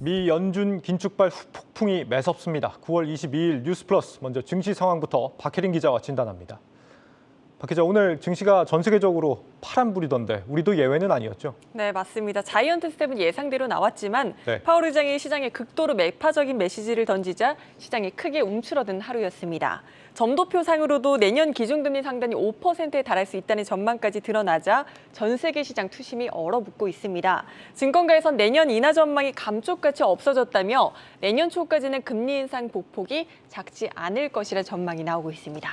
미 연준 긴축발 후폭풍이 매섭습니다. 9월 22일 뉴스플러스 먼저 증시 상황부터 박혜린 기자와 진단합니다. 박 기자, 오늘 증시가 전 세계적으로 파란불이던데 우리도 예외는 아니었죠? 네, 맞습니다. 자이언트 스텝은 예상대로 나왔지만 네. 파월 의장이 시장에 극도로 매파적인 메시지를 던지자 시장이 크게 움츠러든 하루였습니다. 점도표상으로도 내년 기준금리 상단이 5%에 달할 수 있다는 전망까지 드러나자 전 세계 시장 투심이 얼어붙고 있습니다. 증권가에선 내년 인하 전망이 감쪽같이 없어졌다며 내년 초까지는 금리 인상 폭폭이 작지 않을 것이라 전망이 나오고 있습니다.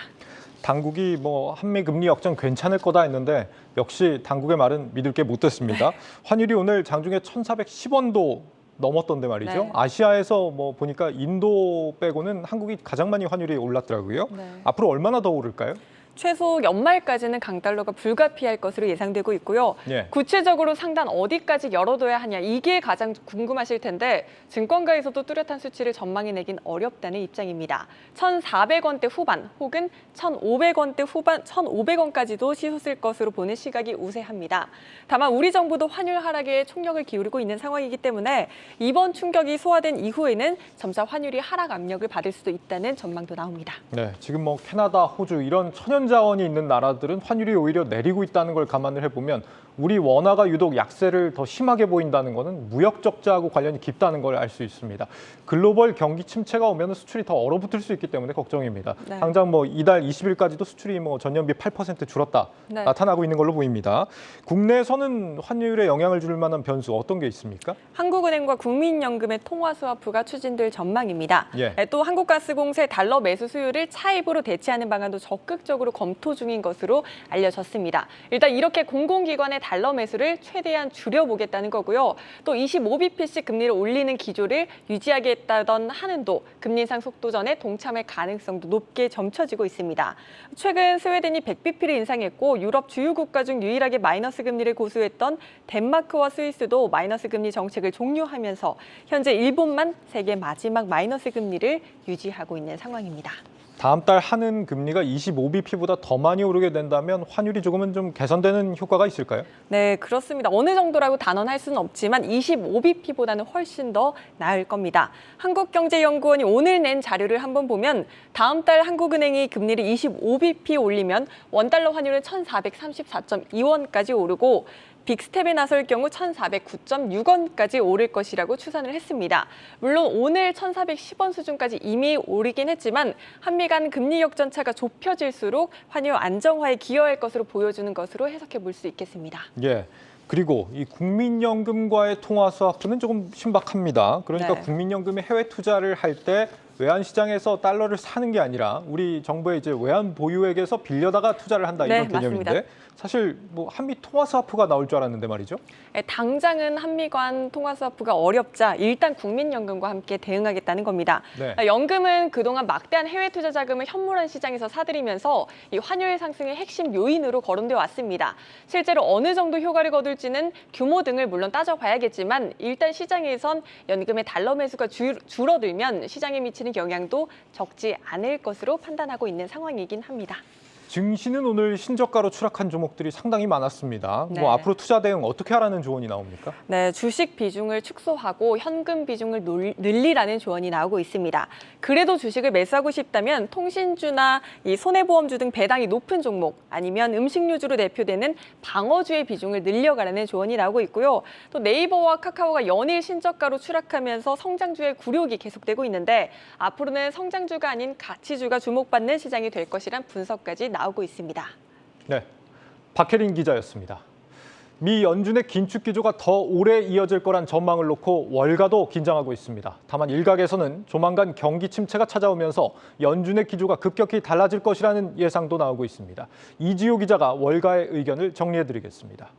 당국이 한미 금리 역전 괜찮을 거다 했는데 역시 당국의 말은 믿을 게 못 됐습니다. 환율이 오늘 장중에 1,410원도 넘었던데 말이죠. 네. 아시아에서 보니까 인도 빼고는 한국이 가장 많이 환율이 올랐더라고요. 네. 앞으로 얼마나 더 오를까요? 최소 연말까지는 강달러가 불가피할 것으로 예상되고 있고요. 예. 구체적으로 상단 어디까지 열어둬야 하냐, 이게 가장 궁금하실 텐데 증권가에서도 뚜렷한 수치를 전망해내긴 어렵다는 입장입니다. 1,400원대 후반 혹은 1,500원대 후반, 1,500원까지도 치솟을 것으로 보는 시각이 우세합니다. 다만 우리 정부도 환율 하락에 총력을 기울이고 있는 상황이기 때문에 이번 충격이 소화된 이후에는 점차 환율이 하락 압력을 받을 수도 있다는 전망도 나옵니다. 네, 지금 캐나다, 호주 이런 천연자원이 있는 나라들은 환율이 오히려 내리고 있다는 걸 감안을 해보면 우리 원화가 유독 약세를 더 심하게 보인다는 것은 무역 적자하고 관련이 깊다는 걸 알 수 있습니다. 글로벌 경기 침체가 오면 수출이 더 얼어붙을 수 있기 때문에 걱정입니다. 네. 당장 이달 20일까지도 수출이 전년비 8% 줄었다 네. 나타나고 있는 걸로 보입니다. 국내에서는 환율에 영향을 줄 만한 변수 어떤 게 있습니까? 한국은행과 국민연금의 통화 스와프가 추진될 전망입니다. 예. 또 한국가스공사의 달러 매수 수요를 차입으로 대체하는 방안도 적극적으로 검토 중인 것으로 알려졌습니다. 일단 이렇게 공공기관의 달러 매수를 최대한 줄여보겠다는 거고요. 또 25bp씩 금리를 올리는 기조를 유지하겠다던 한은도 금리 인상 속도 전에 동참할 가능성도 높게 점쳐지고 있습니다. 최근 스웨덴이 100bp를 인상했고 유럽 주요 국가 중 유일하게 마이너스 금리를 고수했던 덴마크와 스위스도 마이너스 금리 정책을 종료하면서 현재 일본만 세계 마지막 마이너스 금리를 유지하고 있는 상황입니다. 다음 달 한은 금리가 25bp보다 더 많이 오르게 된다면 환율이 조금은 좀 개선되는 효과가 있을까요? 네, 그렇습니다. 어느 정도라고 단언할 수는 없지만 25bp보다는 훨씬 더 나을 겁니다. 한국경제연구원이 오늘 낸 자료를 한번 보면 다음 달 한국은행이 금리를 25bp 올리면 원달러 환율은 1,434.2원까지 오르고 빅스텝에 나설 경우 1,409.6원까지 오를 것이라고 추산을 했습니다. 물론 오늘 1,410원 수준까지 이미 오르긴 했지만 한미 간 금리 역전차가 좁혀질수록 환율 안정화에 기여할 것으로 보여주는 것으로 해석해 볼 수 있겠습니다. 예. 그리고 이 국민연금과의 통화 스와프는 조금 신박합니다. 그러니까 네. 국민연금이 해외 투자를 할 때 외환 시장에서 달러를 사는 게 아니라 우리 정부의 이제 외환 보유액에서 빌려다가 투자를 한다 이런 네, 개념인데 맞습니다. 사실 한미 통화 스와프가 나올 줄 알았는데 말이죠. 당장은 한미 간 통화 스와프가 어렵자 일단 국민연금과 함께 대응하겠다는 겁니다. 네. 연금은 그동안 막대한 해외 투자 자금을 현물화 시장에서 사들이면서 이 환율 상승의 핵심 요인으로 거론돼 왔습니다. 실제로 어느 정도 효과를 거둘지는 규모 등을 물론 따져봐야겠지만 일단 시장에선 연금의 달러 매수가 줄어들면 시장에 미치는 영향도 적지 않을 것으로 판단하고 있는 상황이긴 합니다. 증시는 오늘 신저가로 추락한 종목들이 상당히 많았습니다. 네. 앞으로 투자 대응 어떻게 하라는 조언이 나옵니까? 네, 주식 비중을 축소하고 현금 비중을 늘리라는 조언이 나오고 있습니다. 그래도 주식을 매수하고 싶다면 통신주나 이 손해보험주 등 배당이 높은 종목 아니면 음식료주로 대표되는 방어주의 비중을 늘려가라는 조언이 나오고 있고요. 또 네이버와 카카오가 연일 신저가로 추락하면서 성장주의 굴욕이 계속되고 있는데 앞으로는 성장주가 아닌 가치주가 주목받는 시장이 될 것이란 분석까지 나오고 있습니다. 네, 박혜린 기자였습니다. 미 연준의 긴축 기조가 더 오래 이어질 거란 전망을 놓고 월가도 긴장하고 있습니다. 다만 일각에서는 조만간 경기 침체가 찾아오면서 연준의 기조가 급격히 달라질 것이라는 예상도 나오고 있습니다. 이지호 기자가 월가의 의견을 정리해드리겠습니다.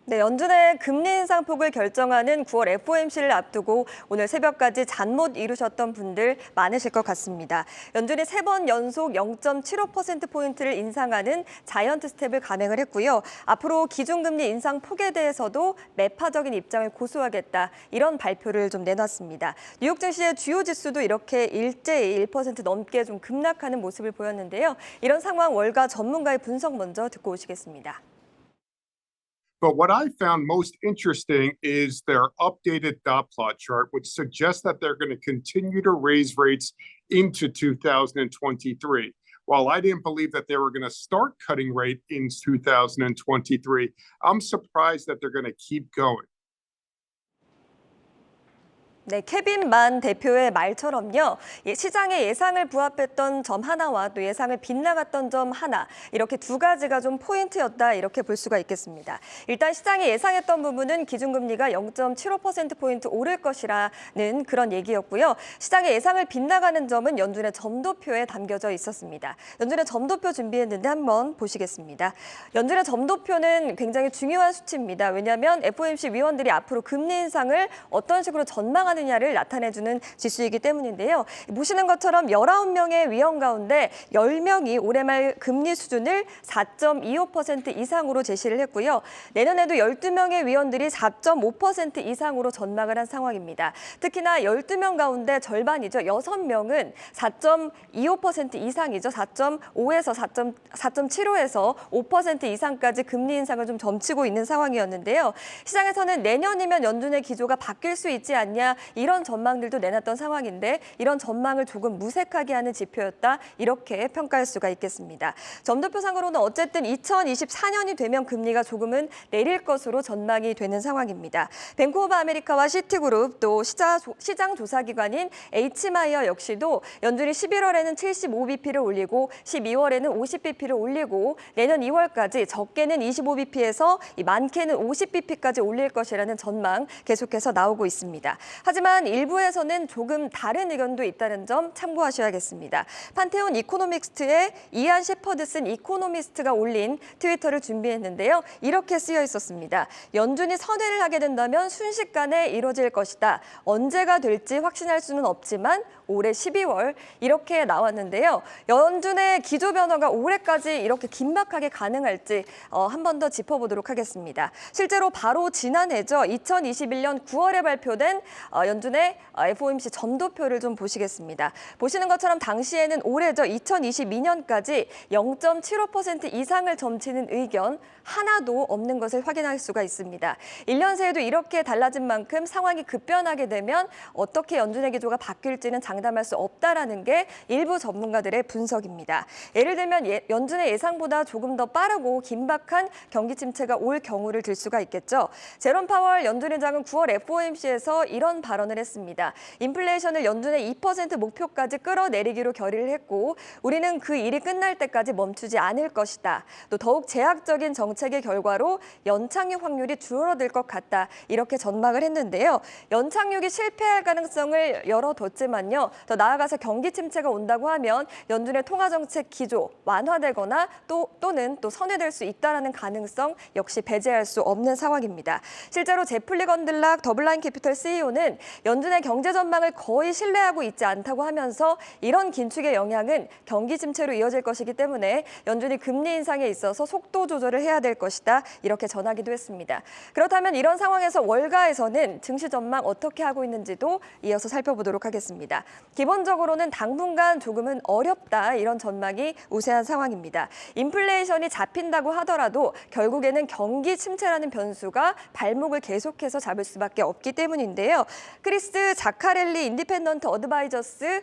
네, 연준의 금리 인상폭을 결정하는 9월 FOMC를 앞두고 오늘 새벽까지 잠 못 이루셨던 분들 많으실 것 같습니다. 연준이 3번 연속 0.75%포인트를 인상하는 자이언트 스텝을 감행을 했고요. 앞으로 기준금리 인상 폭에 대해서도 매파적인 입장을 고수하겠다, 이런 발표를 좀 내놨습니다. 뉴욕 증시의 주요 지수도 이렇게 일제히 1% 넘게 좀 급락하는 모습을 보였는데요. 이런 상황 월가 전문가의 분석 먼저 듣고 오시겠습니다. But what I found most interesting is their updated dot plot chart, which suggests that they're going to continue to raise rates into 2023. While I didn't believe that they were going to start cutting rate in 2023, I'm surprised that they're going to keep going. 네, 케빈 만 대표의 말처럼요. 시장의 예상을 부합했던 점 하나와 또 예상을 빗나갔던 점 하나, 이렇게 두 가지가 좀 포인트였다, 이렇게 볼 수가 있겠습니다. 일단 시장이 예상했던 부분은 기준금리가 0.75%포인트 오를 것이라는 그런 얘기였고요. 시장의 예상을 빗나가는 점은 연준의 점도표에 담겨져 있었습니다. 연준의 점도표 준비했는데 한번 보시겠습니다. 연준의 점도표는 굉장히 중요한 수치입니다. 왜냐하면 FOMC 위원들이 앞으로 금리 인상을 어떤 식으로 전망하느냐를 나타내주는 지수이기 때문인데요. 보시는 것처럼 19명의 위원 가운데 10명이 올해 말 금리 수준을 4.25% 이상으로 제시를 했고요. 내년에도 12명의 위원들이 4.5% 이상으로 전망을 한 상황입니다. 특히나 12명 가운데 절반이죠. 6명은 4.25% 이상이죠. 4.5에서 4.75에서 5% 이상까지 금리 인상을 좀 점치고 있는 상황이었는데요. 시장에서는 내년이면 연준의 기조가 바뀔 수 있지 않냐, 이런 전망들도 내놨던 상황인데 이런 전망을 조금 무색하게 하는 지표였다, 이렇게 평가할 수가 있겠습니다. 점도표상으로는 어쨌든 2024년이 되면 금리가 조금은 내릴 것으로 전망이 되는 상황입니다. 뱅크 오브 아메리카와 시티그룹 또 시장 조사기관인 H마이어 역시도 연준이 11월에는 75bp를 올리고 12월에는 50bp를 올리고 내년 2월까지 적게는 25bp에서 많게는 50bp까지 올릴 것이라는 전망 계속해서 나오고 있습니다. 하지만 일부에서는 조금 다른 의견도 있다는 점 참고하셔야겠습니다. 판테온 이코노미스트의 이안 셰퍼드슨 이코노미스트가 올린 트위터를 준비했는데요. 이렇게 쓰여 있었습니다. 연준이 선회를 하게 된다면 순식간에 이루어질 것이다. 언제가 될지 확신할 수는 없지만 올해 12월, 이렇게 나왔는데요. 연준의 기조 변화가 올해까지 이렇게 긴박하게 가능할지 한 번 더 짚어보도록 하겠습니다. 실제로 바로 지난해죠. 2021년 9월에 발표된 연준의 FOMC 점도표를 좀 보시겠습니다. 보시는 것처럼 당시에는 올해죠. 2022년까지 0.75% 이상을 점치는 의견 하나도 없는 것을 확인할 수가 있습니다. 1년 새에도 이렇게 달라진 만큼 상황이 급변하게 되면 어떻게 연준의 기조가 바뀔지는 장담할 수 없다라는 게 일부 전문가들의 분석입니다. 예를 들면 연준의 예상보다 조금 더 빠르고 긴박한 경기 침체가 올 경우를 들 수가 있겠죠. 제롬 파월 연준 의장은 9월 FOMC에서 이런 발언을 했습니다. 인플레이션을 연준의 2% 목표까지 끌어내리기로 결의를 했고 우리는 그 일이 끝날 때까지 멈추지 않을 것이다. 또 더욱 제약적인 정책의 결과로 연착륙 확률이 줄어들 것 같다. 이렇게 전망을 했는데요. 연착륙이 실패할 가능성을 열어뒀지만요. 더 나아가서 경기 침체가 온다고 하면 연준의 통화정책 기조 완화되거나 또는 선회될 수 있다는 가능성 역시 배제할 수 없는 상황입니다. 실제로 제플리 건들락 더블라인 캐피털 CEO는 연준의 경제 전망을 거의 신뢰하고 있지 않다고 하면서 이런 긴축의 영향은 경기 침체로 이어질 것이기 때문에 연준이 금리 인상에 있어서 속도 조절을 해야 될 것이다. 이렇게 전하기도 했습니다. 그렇다면 이런 상황에서 월가에서는 증시 전망 어떻게 하고 있는지도 이어서 살펴보도록 하겠습니다. 기본적으로는 당분간 조금은 어렵다. 이런 전망이 우세한 상황입니다. 인플레이션이 잡힌다고 하더라도 결국에는 경기 침체라는 변수가 발목을 계속해서 잡을 수밖에 없기 때문인데요. 크리스 자카렐리 인디펜던트 어드바이저스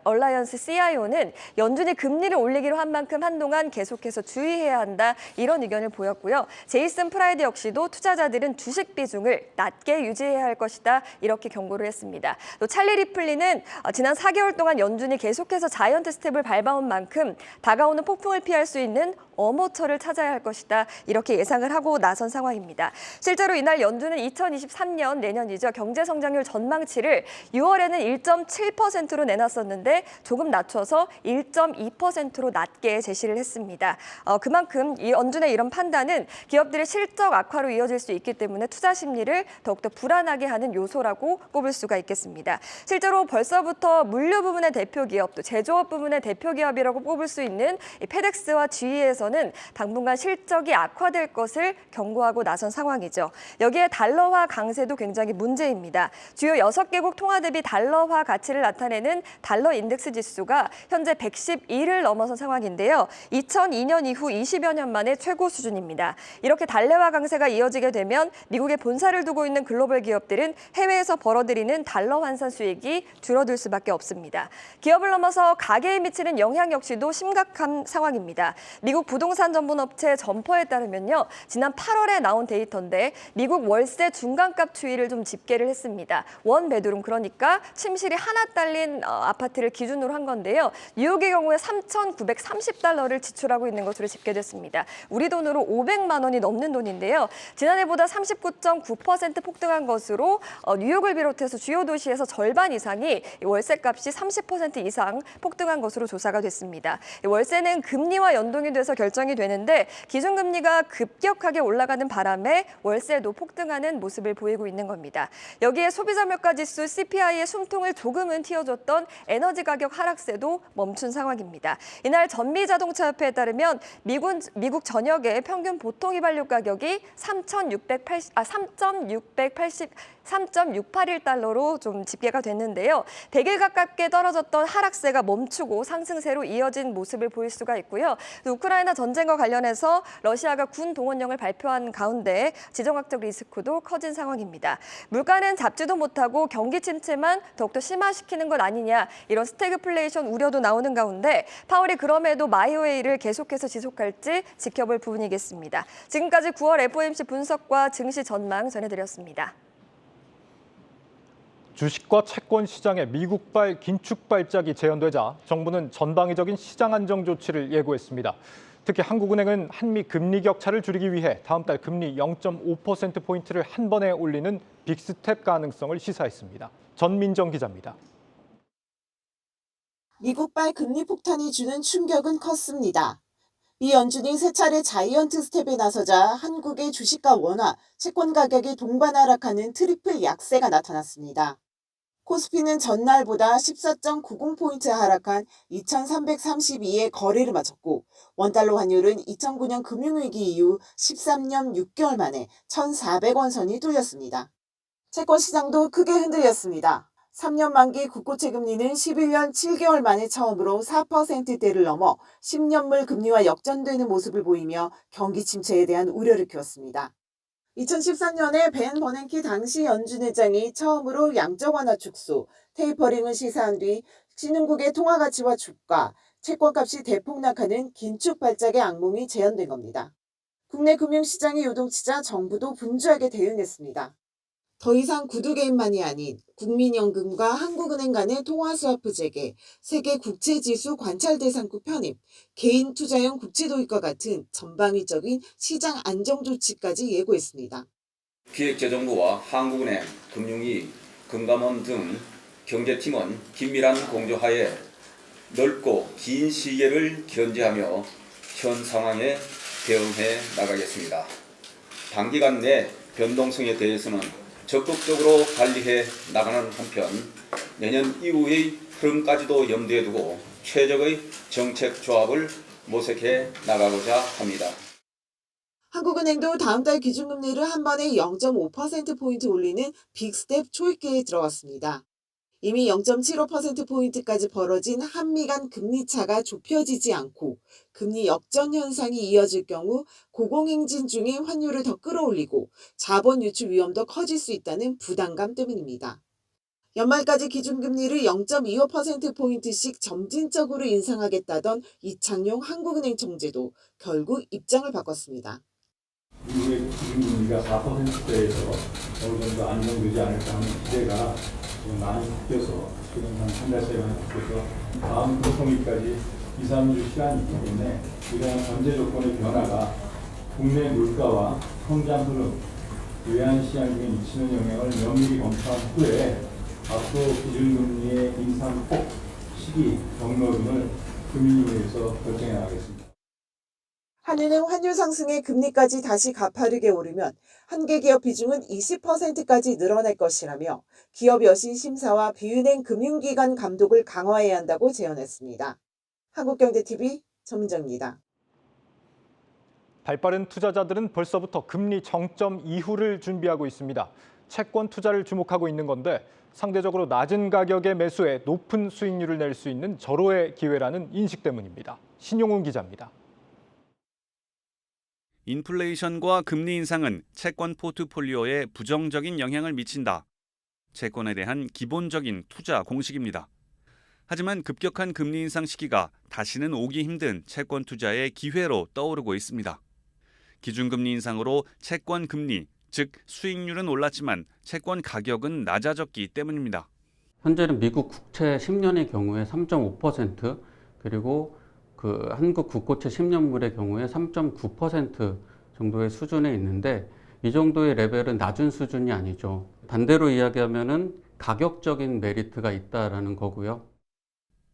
얼라이언스 CIO는 연준이 금리를 올리기로 한 만큼 한동안 계속해서 주의해야 한다. 이런 의견을 보였고요. 제이슨 프라이드 역시도 투자자들은 주식 비중을 낮게 유지해야 할 것이다. 이렇게 경고를 했습니다. 또 찰리 리플리는 지난 4개월 동안 연준이 계속해서 자이언트 스텝을 밟아온 만큼 다가오는 폭풍을 피할 수 있는 어모처를 찾아야 할 것이다. 이렇게 예상을 하고 나선 상황입니다. 실제로 이날 연준은 2023년 내년이죠. 경제 성장률 전망치를 6월에는 1.7%로 내놨었는데 조금 낮춰서 1.2%로 낮게 제시를 했습니다. 그만큼 이 연준의 이런 판단은 기업들의 실적 악화로 이어질 수 있기 때문에 투자 심리를 더욱더 불안하게 하는 요소라고 꼽을 수가 있겠습니다. 실제로 벌써부터 물류 부분의 대표 기업, 또 제조업 부분의 대표 기업이라고 꼽을 수 있는 페덱스와 GE에서는 금융기관은 당분간 실적이 악화될 것을 경고하고 나선 상황이죠. 여기에 달러화 강세도 굉장히 문제입니다. 주요 6개국 통화 대비 달러화 가치를 나타내는 달러 인덱스 지수가 현재 111을 넘어선 상황인데요. 2002년 이후 20여 년 만에 최고 수준입니다. 이렇게 달러화 강세가 이어지게 되면 미국에 본사를 두고 있는 글로벌 기업들은 해외에서 벌어들이는 달러 환산 수익이 줄어들 수밖에 없습니다. 기업을 넘어서 가계에 미치는 영향 역시도 심각한 상황입니다. 미국 부동산 전문 업체 점퍼에 따르면요. 지난 8월에 나온 데이터인데 미국 월세 중간값 추이를 좀 집계를 했습니다. 원 베드룸 그러니까 침실이 하나 딸린 아파트를 기준으로 한 건데요. 뉴욕의 경우에 3,930달러를 지출하고 있는 것으로 집계됐습니다. 우리 돈으로 500만 원이 넘는 돈인데요. 지난해보다 39.9% 폭등한 것으로 뉴욕을 비롯해서 주요 도시에서 절반 이상이 월세값이 30% 이상 폭등한 것으로 조사가 됐습니다. 월세는 금리와 연동이 돼서 결정이 되는데 기준금리가 급격하게 올라가는 바람에 월세도 폭등하는 모습을 보이고 있는 겁니다. 여기에 소비자 물가지수 CPI의 숨통을 조금은 틔워줬던 에너지 가격 하락세도 멈춘 상황입니다. 이날 전미자동차협회에 따르면 미국 전역의 평균 보통 휘발유 가격이 3.681달러로 좀 집계가 됐는데요. 100일 가깝게 떨어졌던 하락세가 멈추고 상승세로 이어진 모습을 보일 수가 있고요. 우크라이나 전쟁과 관련해서 러시아가 군 동원령을 발표한 가운데 지정학적 리스크도 커진 상황입니다. 물가는 잡지도 못하고 경기 침체만 더욱더 심화시키는 것 아니냐 이런 스태그플레이션 우려도 나오는 가운데 파월이 그럼에도 마이웨이를 계속해서 지속할지 지켜볼 부분이겠습니다. 지금까지 9월 FOMC 분석과 증시 전망 전해드렸습니다. 주식과 채권 시장의 미국발 긴축 발작이 재현되자 정부는 전방위적인 시장 안정 조치를 예고했습니다. 특히 한국은행은 한미 금리 격차를 줄이기 위해 다음 달 금리 0.5%포인트를 한 번에 올리는 빅스텝 가능성을 시사했습니다. 전민정 기자입니다. 미국발 금리 폭탄이 주는 충격은 컸습니다. 미 연준이 세 차례 자이언트 스텝에 나서자 한국의 주식과 원화, 채권 가격이 동반 하락하는 트리플 약세가 나타났습니다. 코스피는 전날보다 14.90포인트 하락한 2332에 거래를 마쳤고 원달러 환율은 2009년 금융위기 이후 13년 6개월 만에 1,400원 선이 뚫렸습니다. 채권 시장도 크게 흔들렸습니다. 3년 만기 국고채 금리는 11년 7개월 만에 처음으로 4%대를 넘어 10년물 금리와 역전되는 모습을 보이며 경기 침체에 대한 우려를 키웠습니다. 2014년에 벤 버냉키 당시 연준 의장이 처음으로 양적 완화 축소, 테이퍼링을 시사한 뒤 신흥국의 통화 가치와 주가, 채권값이 대폭락하는 긴축 발작의 악몽이 재현된 겁니다. 국내 금융시장이 요동치자 정부도 분주하게 대응했습니다. 더 이상 구두 개인만이 아닌 국민연금과 한국은행 간의 통화스와프 재개, 세계 국채지수 관찰 대상국 편입, 개인 투자형 국채 도입과 같은 전방위적인 시장 안정 조치까지 예고했습니다. 기획재정부와 한국은행, 금융위, 금감원 등 경제팀은 긴밀한 공조하에 넓고 긴 시계를 견제하며 현 상황에 대응해 나가겠습니다. 단기간 내 변동성에 대해서는 적극적으로 관리해 나가는 한편 내년 이후의 흐름까지도 염두에 두고 최적의 정책 조합을 모색해 나가고자 합니다. 한국은행도 다음 달 기준금리를 한 번에 0.5%포인트 올리는 빅스텝 초입계에 들어갔습니다. 이미 0.75%포인트까지 벌어진 한미 간 금리 차가 좁혀지지 않고 금리 역전 현상이 이어질 경우 고공행진 중인 환율을 더 끌어올리고 자본 유출 위험도 커질 수 있다는 부담감 때문입니다. 연말까지 기준금리를 0.25%포인트씩 점진적으로 인상하겠다던 이창용 한국은행 총재도 결국 입장을 바꿨습니다. 미국의 기준금리가 4%대에서 어느 정도 안정되지 않을까 하는 기대가 많이 바뀌어서 지금 한 달 사이에 많이 바뀌어서 다음 교통일까지 2, 3주 시간이 있기 때문에 이러한 전제 조건의 변화가 국내 물가와 성장 흐름, 외환시장 등에 미치는 영향을 면밀히 검토한 후에 앞으로 기준금리의 인상폭, 시기, 경로 등을 금융위에서 결정해 나가겠습니다. 한은행 환율 상승에 금리까지 다시 가파르게 오르면 한계 기업 비중은 20%까지 늘어날 것이라며 기업 여신 심사와 비은행 금융기관 감독을 강화해야 한다고 제언했습니다. 한국경제TV 전민정입니다. 발빠른 투자자들은 벌써부터 금리 정점 이후를 준비하고 있습니다. 채권 투자를 주목하고 있는 건데 상대적으로 낮은 가격의 매수에 높은 수익률을 낼 수 있는 절호의 기회라는 인식 때문입니다. 신용훈 기자입니다. 인플레이션과 금리 인상은 채권 포트폴리오에 부정적인 영향을 미친다. 채권에 대한 기본적인 투자 공식입니다. 하지만 급격한 금리 인상 시기가 다시는 오기 힘든 채권 투자의 기회로 떠오르고 있습니다. 기준금리 인상으로 채권 금리, 즉 수익률은 올랐지만 채권 가격은 낮아졌기 때문입니다. 현재는 미국 국채 10년의 경우에 3.5%, 그리고 한국 국고채 10년물의 경우에 3.9% 정도의 수준에 있는데 이 정도의 레벨은 낮은 수준이 아니죠. 반대로 이야기하면은 가격적인 메리트가 있다라는 거고요.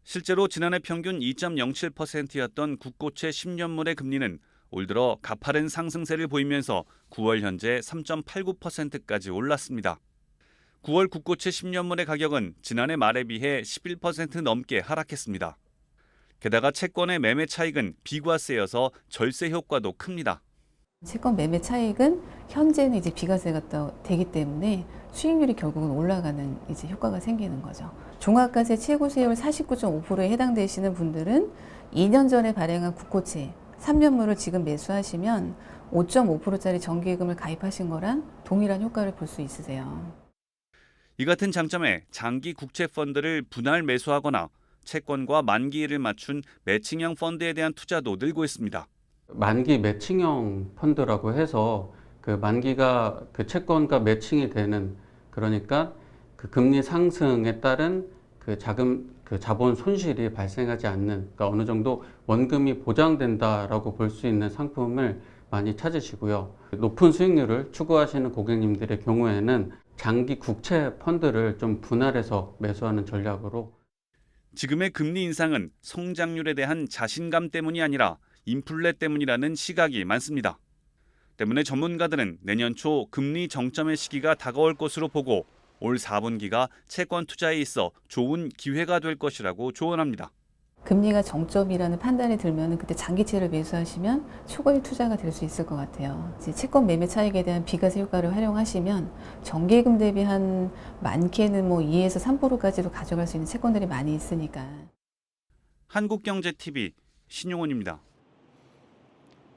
실제로 지난해 평균 2.07%였던 국고채 10년물의 금리는 올 들어 가파른 상승세를 보이면서 9월 현재 3.89%까지 올랐습니다. 9월 국고채 10년물의 가격은 지난해 말에 비해 11% 넘게 하락했습니다. 게다가 채권의 매매 차익은 비과세여서 절세 효과도 큽니다. 채권 매매 차익은 현재는 이제 비과세가 되기 때문에 수익률이 결국은 올라가는 이제 효과가 생기는 거죠. 종합과세 최고 세율 49.5%에 해당되시는 분들은 2년 전에 발행한 국고채 3년물을 지금 매수하시면 5.5%짜리 정기예금을 가입하신 거랑 동일한 효과를 볼 수 있으세요. 이 같은 장점에 장기 국채 펀드를 분할 매수하거나 채권과 만기일을 맞춘 매칭형 펀드에 대한 투자도 늘고 있습니다. 만기 매칭형 펀드라고 해서 그 만기가 그 채권과 매칭이 되는, 그러니까 그 금리 상승에 따른 그 자본 손실이 발생하지 않는, 그러니까 어느 정도 원금이 보장된다라고 볼 수 있는 상품을 많이 찾으시고요. 높은 수익률을 추구하시는 고객님들의 경우에는 장기 국채 펀드를 좀 분할해서 매수하는 전략으로. 지금의 금리 인상은 성장률에 대한 자신감 때문이 아니라 인플레 때문이라는 시각이 많습니다. 때문에 전문가들은 내년 초 금리 정점의 시기가 다가올 것으로 보고 올 4분기가 채권 투자에 있어 좋은 기회가 될 것이라고 조언합니다. 금리가 정점이라는 판단이 들면 그때 장기채를 매수하시면 초과일 투자가 될 수 있을 것 같아요. 이제 채권 매매 차익에 대한 비과세 효과를 활용하시면 정기예금 대비 한 많게는 2에서 3%까지도 가져갈 수 있는 채권들이 많이 있으니까. 한국경제TV 신용훈입니다.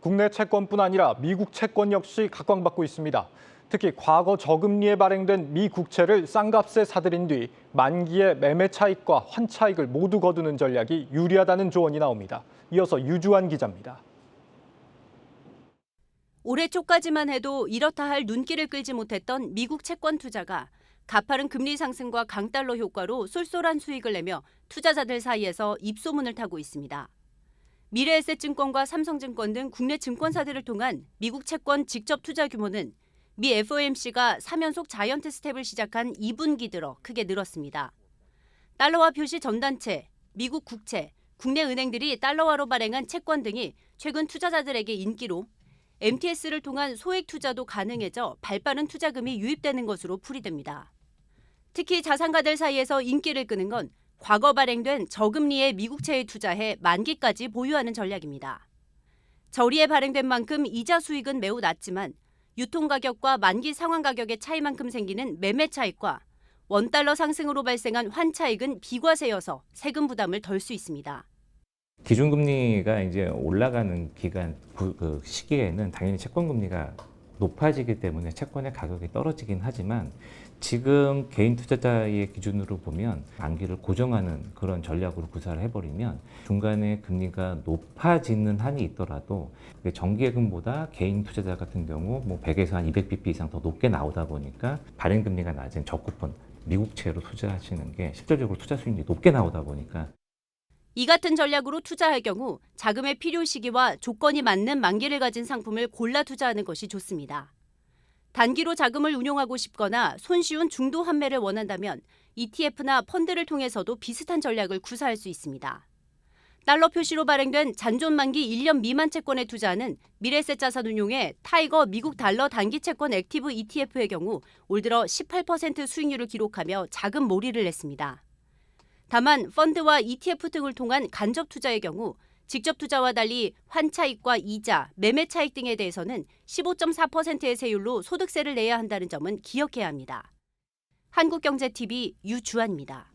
국내 채권뿐 아니라 미국 채권 역시 각광받고 있습니다. 특히 과거 저금리에 발행된 미 국채를 싼값에 사들인 뒤 만기의 매매 차익과 환차익을 모두 거두는 전략이 유리하다는 조언이 나옵니다. 이어서 유주환 기자입니다. 올해 초까지만 해도 이렇다 할 눈길을 끌지 못했던 미국 채권 투자가 가파른 금리 상승과 강달러 효과로 쏠쏠한 수익을 내며 투자자들 사이에서 입소문을 타고 있습니다. 미래에셋증권과 삼성증권 등 국내 증권사들을 통한 미국 채권 직접 투자 규모는 미 FOMC가 3연속 자이언트 스텝을 시작한 2분기 들어 크게 늘었습니다. 달러화 표시 전단체, 미국 국채, 국내 은행들이 달러화로 발행한 채권 등이 최근 투자자들에게 인기로 MTS를 통한 소액 투자도 가능해져 발빠른 투자금이 유입되는 것으로 풀이됩니다. 특히 자산가들 사이에서 인기를 끄는 건 과거 발행된 저금리의 미국채에 투자해 만기까지 보유하는 전략입니다. 저리에 발행된 만큼 이자 수익은 매우 낮지만 유통가격과 만기 상환 가격의 차이만큼 생기는 매매 차익과 원달러 상승으로 발생한 환차익은 비과세여서 세금 부담을 덜 수 있습니다. 기준금리가 이제 올라가는 그 시기에는 당연히 채권금리가 높아지기 때문에 채권의 가격이 떨어지긴 하지만 지금 개인 투자자의 기준으로 보면 만기를 고정하는 그런 전략으로 구사를 해버리면 중간에 금리가 높아지는 한이 있더라도 정기예금보다 개인 투자자 같은 경우 100에서 한 200bp 이상 더 높게 나오다 보니까 발행금리가 낮은 저쿠폰 미국채로 투자하시는 게 실질적으로 투자 수익률이 높게 나오다 보니까 이 같은 전략으로 투자할 경우 자금의 필요 시기와 조건이 맞는 만기를 가진 상품을 골라 투자하는 것이 좋습니다. 단기로 자금을 운용하고 싶거나 손쉬운 중도 환매를 원한다면 ETF나 펀드를 통해서도 비슷한 전략을 구사할 수 있습니다. 달러 표시로 발행된 잔존 만기 1년 미만 채권에 투자하는 미래에셋 자산운용의 타이거 미국 달러 단기 채권 액티브 ETF의 경우 올 들어 18% 수익률을 기록하며 자금 몰이를 냈습니다. 다만 펀드와 ETF 등을 통한 간접 투자의 경우 직접 투자와 달리 환차익과 이자, 매매 차익 등에 대해서는 15.4%의 세율로 소득세를 내야 한다는 점은 기억해야 합니다. 한국경제TV 유주환입니다.